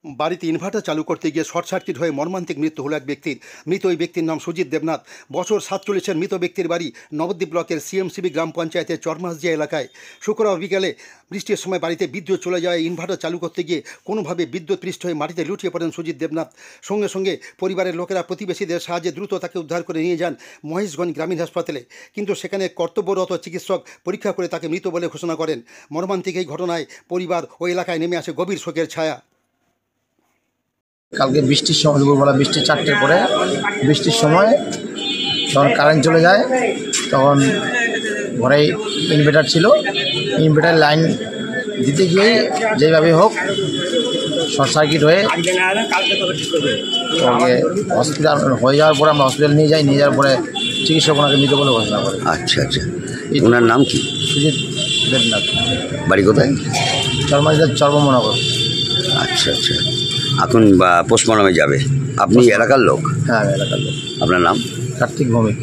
বাড়িতে ইনভার্টার চালু করতে গিয়ে শর্ট সার্কিট হয়ে মর্মান্তিক মৃত্যু হলো এক ব্যক্তির। মৃত ওই ব্যক্তির নাম সুজিত দেবনাথ, বছর 47। মৃত ব্যক্তির বাড়ি নবদ্বীপ ব্লকের সিএমসিবি গ্রাম পঞ্চায়েতের চরমাসজিয়া এলাকায়। শুক্রবার বিকেলে বৃষ্টির সময় বাড়িতে বিদ্যুৎ চলে যাওয়ায় ইনভার্টার চালু করতে গিয়ে কোনোভাবে বিদ্যুৎ পৃষ্ঠ হয়ে মাটিতে লুটিয়ে পড়েন সুজিত দেবনাথ। সঙ্গে সঙ্গে পরিবারের লোকেরা প্রতিবেশীদের সাহায্যে দ্রুত তাকে উদ্ধার করে নিয়ে যান মহেশগঞ্জ গ্রামীণ হাসপাতালে, কিন্তু সেখানে কর্তব্যরত চিকিৎসক পরীক্ষা করে তাকে মৃত বলে ঘোষণা করেন। মর্মান্তিক এই ঘটনায় পরিবার ও এলাকায় নেমে আসে গভীর শোকের ছায়া। কালকে বৃষ্টির সময়, দুপুরবেলা বৃষ্টি 4টের পরে বৃষ্টির সময় যখন কারেন্ট চলে যায় তখন ঘরে ইনভার্টার ছিল, ইনভার্টার লাইন দিতে গিয়ে যেভাবে হোক শর্ট সার্কিট হয়ে হসপিটাল হয়ে যাওয়ার পরে আমরা হসপিটাল নিয়ে যাওয়ার পরে চিকিৎসক ওনাকে মৃত বলে ঘোষণা করে। আচ্ছা আচ্ছা, ওনার নাম কি? সুজিত দেবনাথ। বাড়ি কোথায়? চরমাসজিয়া চর্মনগর। আচ্ছা আচ্ছা, এখন পোস্টমর্টমে যাবে। আপনি এলাকার লোক? হ্যাঁ, এলাকার লোক। আপনার নাম? কার্তিক ভৌমিক।